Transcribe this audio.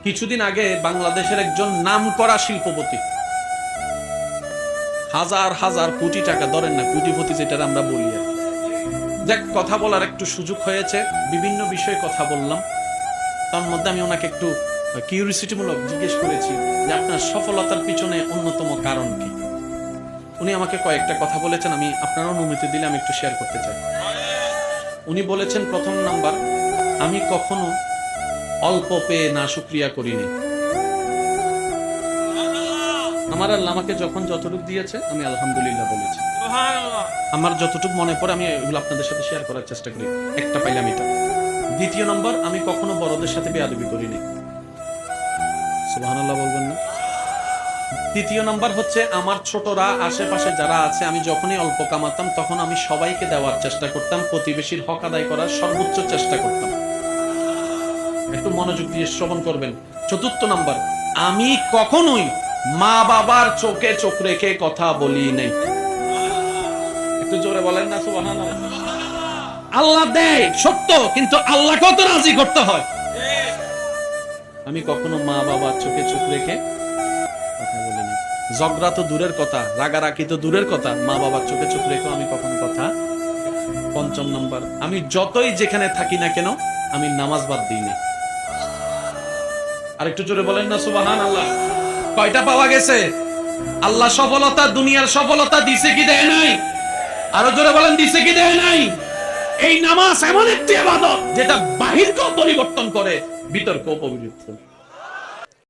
কিছুদিন আগে বাংলাদেশের একজন নামকরা শিল্পপতি, হাজার হাজার কোটি টাকা, ধরেন না কোটিপতি যেটা আমরা বলি, দেখ কথা বলার একটু সুযোগ হয়েছে, বিভিন্ন বিষয়ে কথা বললাম। তার মধ্যে আমি ওনাকে একটু কিউরিসিটিমূলক জিজ্ঞেস করেছি যে আপনার সফলতার পিছনে অন্যতম কারণ কি। উনি আমাকে কয়েকটা কথা বলেছেন, আমি আপনার অনুমতি দিলে আমি একটু শেয়ার করতে চাই। উনি বলেছেন, প্রথম নাম্বার, আমি কখনো অল্প পেয়ে না শুকরিয়া করিনি। আমার আল্লাহ আমাকে যখন যতটুকু দিয়েছে আমি আলহামদুলিল্লাহ বলেছি। আমার যতটুকু মনে পড়ে আমি এগুলো আপনাদের সাথে শেয়ার করার চেষ্টা করি, একটা পাইলাম এটা। দ্বিতীয় নম্বর, আমি কখনো বড়দের সাথে বেয়াদবি করিনি। সুবহানাল্লাহ বলবেন না? তৃতীয় নম্বর হচ্ছে, আমার ছোটরা আশেপাশে যারা আছে, আমি যখনই অল্প কামাতাম তখন আমি সবাইকে দেওয়ার চেষ্টা করতাম, প্রতিবেশীর হক আদায় করার সর্বোচ্চ চেষ্টা করতাম। একটু মনোযোগ দিয়ে শ্রবণ করবেন। চতুর্থ নাম্বার, আমি কখনোই মা বাবার চোখে চোখ রেখে কথা বলি নাই। একটু জোরে বলেন না সুবহানাল্লাহ। আল্লাহ দেয় সত্য, কিন্তু আল্লাহকেও তো রাজি করতে হয়। আমি কখনো মা বাবার চোখে চোখ রেখে কথা বলিনি। ঝগড়া তো দূরের কথা, রাগারাগি তো দূরের কথা, মা বাবার চোখে চোখ রেখে আমি কখনো কথা। পঞ্চম নাম্বার, আমি যতই যেখানে থাকি না কেন আমি নামাজ বাদ দিই না। আর একটু জোরে বলেন না সুবহানাল্লাহ। কয়টা পাওয়া গেছে? আল্লাহ সফলতা, দুনিয়ার সফলতা দিছে কি দেয় নাই? আরো জোরে বলেন, দিছে কি দেয় নাই? এই নামাজ এমন একটি ইবাদত যেটা বাহিরকেও পরিবর্তন করে, ভিতরকেও পরিবর্তন।